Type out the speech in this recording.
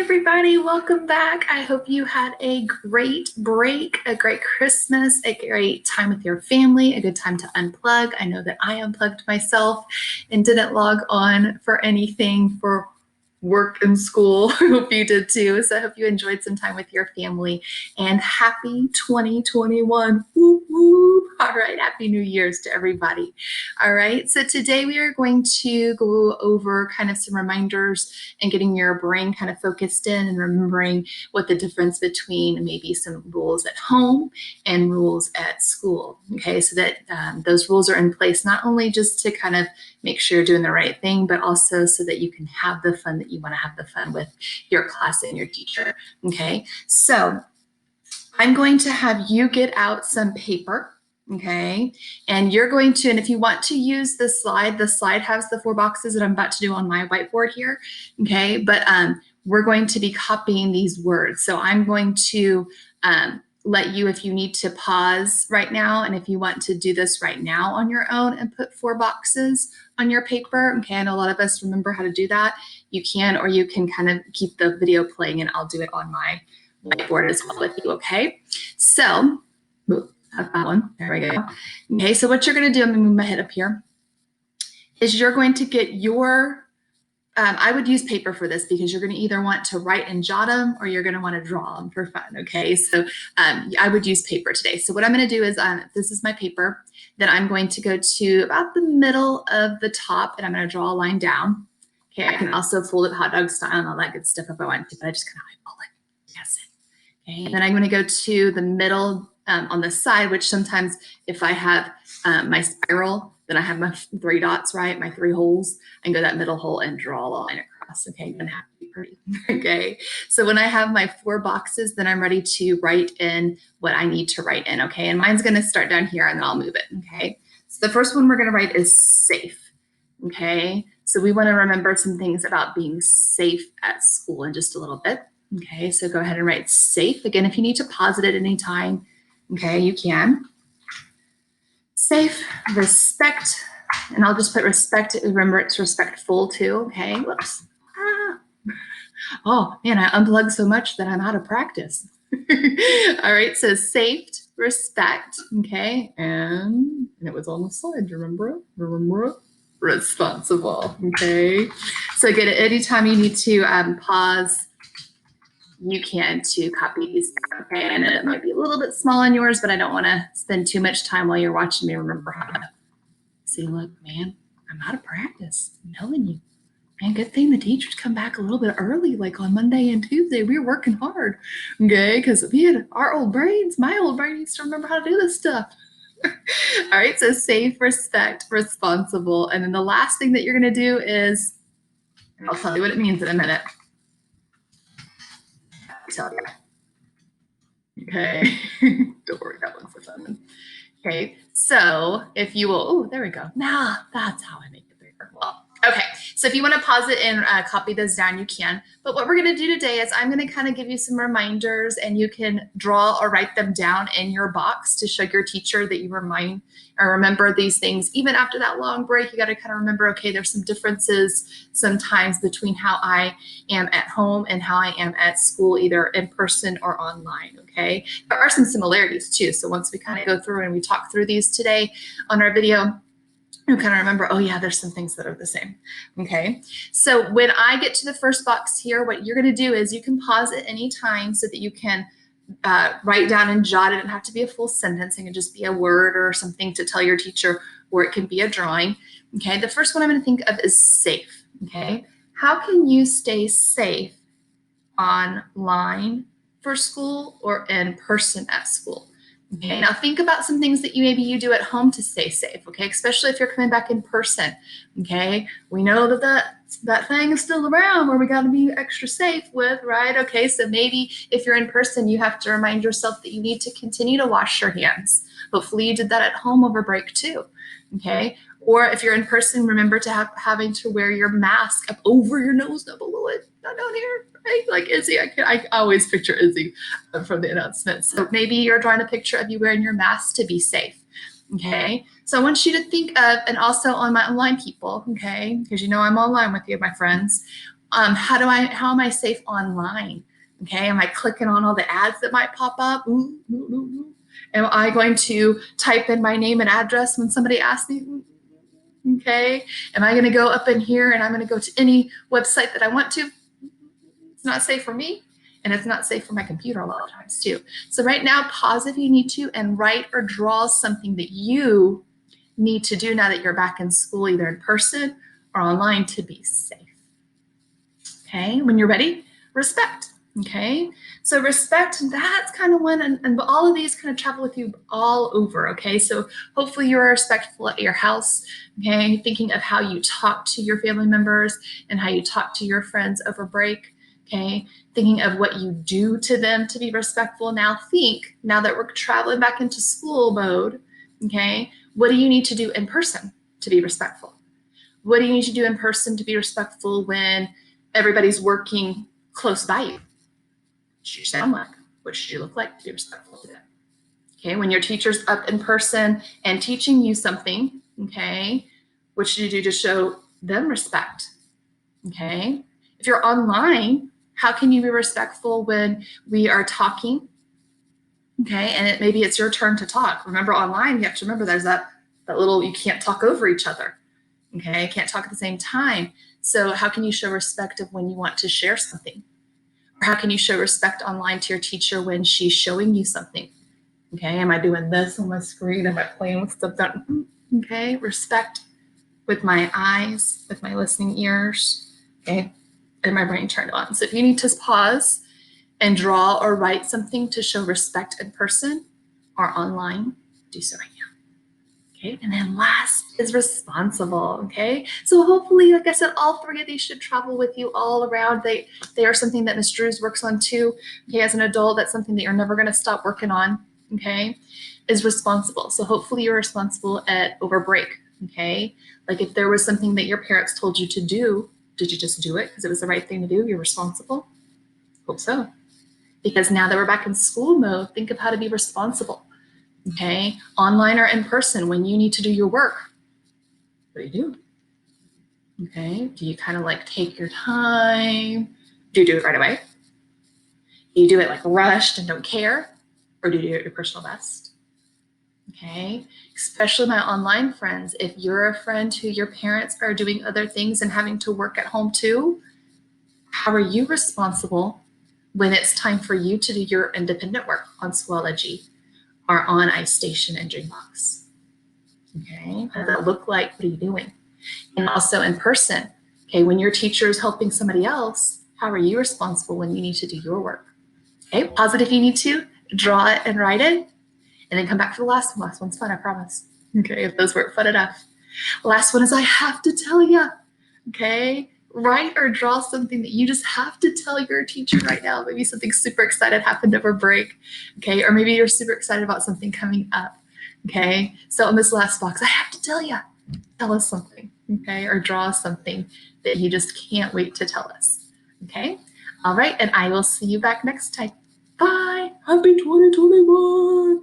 everybody, welcome back. I hope you had a great break, a great Christmas, a great time with your family, a good time to unplug. I know that I unplugged myself and didn't log on for anything for work and school. I hope you did too. So I hope you enjoyed some time with your family, and happy 2021. Whoop, whoop. All right, happy New Year's to everybody. All right, so today we are going to go over kind of some reminders and getting your brain kind of focused in and remembering what the difference between maybe some rules at home and rules at school. Okay, so that those rules are in place not only just to kind of make sure you're doing the right thing, but also so that you can have the fun that you want to have the fun with your class and your teacher. Okay, so I'm going to have you get out some paper. Okay, and you're going to, and if you want to use the slide has the 4 boxes that I'm about to do on my whiteboard here. Okay, but we're going to be copying these words. So I'm going to let you, if you need to pause right now, and if you want to do this right now on your own and put 4 boxes on your paper. Okay, I know a lot of us remember how to do that. You can, or you can kind of keep the video playing and I'll do it on my whiteboard as well with you. Okay, so have that one. There we go. Okay, so what you're going to do, I'm going to move my head up here, is you're going to get your, I would use paper for this because you're going to either want to write and jot them or you're going to want to draw them for fun. Okay, so I would use paper today. So what I'm going to do is, this is my paper, then I'm going to go to about the middle of the top and I'm going to draw a line down. Okay, I can also fold it hot dog style and all that good stuff if I want to, but I just kind of eyeball it. Yes. Okay, and then I'm going to go to the middle on the side, which sometimes if I have my spiral, then I have my 3 dots, right? My 3 holes, and go that middle hole and draw a line across. Okay, it doesn't have to be pretty. Okay, so when I have my 4 boxes, then I'm ready to write in what I need to write in. Okay, and mine's going to start down here and then I'll move it. Okay, so the first one we're going to write is safe. Okay, so we want to remember some things about being safe at school in just a little bit. Okay, so go ahead and write safe. Again, if you need to pause it at any time, okay, you can. Safe, respect, and All just put respect. Remember, it's respectful too. Okay, whoops. Oh man, I unplugged so much that I'm out of practice. All right, so safe, respect, okay, and it was on the slide. Remember it? Remember it? Responsible. Okay, so again, anytime you need to pause, you can to copy these. Okay, and it might be a little bit small on yours, but I don't want to spend too much time while you're watching me remember how to. See, look, man, I'm out of practice. I'm telling you. Man, good thing the teachers come back a little bit early, like on Monday and Tuesday. We were working hard, okay? Because we had our old brains. My old brain used to remember how to do this stuff. All right, so safe, respect, responsible. And then the last thing that you're going to do is, I'll tell you what it means in a minute. I'll tell you. Okay, don't worry, that one's a fun one. Okay, so if you will, oh, there we go. Now that's how I make the paper. Well, okay, so if you want to pause it and copy those down, you can. But what we're going to do today is I'm going to kind of give you some reminders, and you can draw or write them down in your box to show your teacher that you remind or remember these things. Even after that long break, you got to kind of remember, okay, there's some differences sometimes between how I am at home and how I am at school, either in person or online, okay? There are some similarities too. So once we kind of go through and we talk through these today on our video, you kind of remember, oh yeah, there's some things that are the same. Okay, so when I get to the first box here, what you're going to do is you can pause at any time so that you can write down and jot it. It doesn't have to be a full sentence. It can just be a word or something to tell your teacher, or it can be a drawing. Okay, the first one I'm going to think of is safe. Okay, how can you stay safe online for school or in person at school? Okay, now think about some things that maybe you do at home to stay safe, okay, especially if you're coming back in person, okay? We know that thing is still around where we got to be extra safe with, right? Okay, so maybe if you're in person, you have to remind yourself that you need to continue to wash your hands. Hopefully you did that at home over break too, okay? Or if you're in person, remember to having to wear your mask up over your nose, not below it, not down here, right? Like Izzy, I always picture Izzy from the announcements. So maybe you're drawing a picture of you wearing your mask to be safe, okay? So I want you to think of, and also on my online people, okay? Because you know I'm online with you, my friends. How am I safe online? Okay, am I clicking on all the ads that might pop up? Ooh, ooh, ooh, ooh. Am I going to type in my name and address when somebody asks me? Okay, am I going to go up in here and I'm going to go to any website that I want to? It's not safe for me, and it's not safe for my computer a lot of times too. So right now, pause if you need to and write or draw something that you need to do now that you're back in school, either in person or online, to be safe. Okay, when you're ready, respect. Okay, so respect, that's kind of one, and all of these kind of travel with you all over. Okay, so hopefully you're respectful at your house. Okay, thinking of how you talk to your family members and how you talk to your friends over break. Okay, thinking of what you do to them to be respectful. Now think, now that we're traveling back into school mode, okay, what do you need to do in person to be respectful? What do you need to do in person to be respectful when everybody's working close by you? What should you sound like? What should you look like to be respectful to them? Okay, when your teacher's up in person and teaching you something, okay, what should you do to show them respect? Okay, if you're online, how can you be respectful when we are talking? Okay, and maybe it's your turn to talk. Remember, online, you have to remember there's that little, you can't talk over each other. Okay, can't talk at the same time. So how can you show respect of when you want to share something? Or how can you show respect online to your teacher when she's showing you something? Okay, am I doing this on my screen? Am I playing with stuff? Okay, respect with my eyes, with my listening ears, okay, and my brain turned on. So if you need to pause and draw or write something to show respect in person or online, do so right now. Okay, and then last is responsible. Okay, so hopefully, like I said, all three of these should travel with you all around. They are something that Ms. Drews works on too. Okay, as an adult, that's something that you're never going to stop working on. Okay, is responsible. So hopefully you're responsible at over break. Okay, like if there was something that your parents told you to do, did you just do it because it was the right thing to do? You're responsible. Hope so. Because now that we're back in school mode, think of how to be responsible. Okay, online or in person, when you need to do your work, what do you do? Okay, do you kind of like take your time? Do you do it right away? Do you do it like rushed and don't care? Or do you do it your personal best? Okay, especially my online friends, if you're a friend who your parents are doing other things and having to work at home too, how are you responsible when it's time for you to do your independent work on Schoology or on iStation and Dreambox? Okay, what does that look like? What are you doing? And also in person, okay, when your teacher is helping somebody else, how are you responsible when you need to do your work? Okay, pause it if you need to, draw it and write it, and then come back for the last one. Last one's fun, I promise. Okay, if those weren't fun enough. Last one is I have to tell you, okay? Write or draw something that you just have to tell your teacher right now. Maybe something super excited happened over break, okay? Or maybe you're super excited about something coming up, okay? So in this last box, I have to tell you, tell us something, okay? Or draw something that you just can't wait to tell us, okay? All right, and I will see you back next time. Bye. Happy 2021.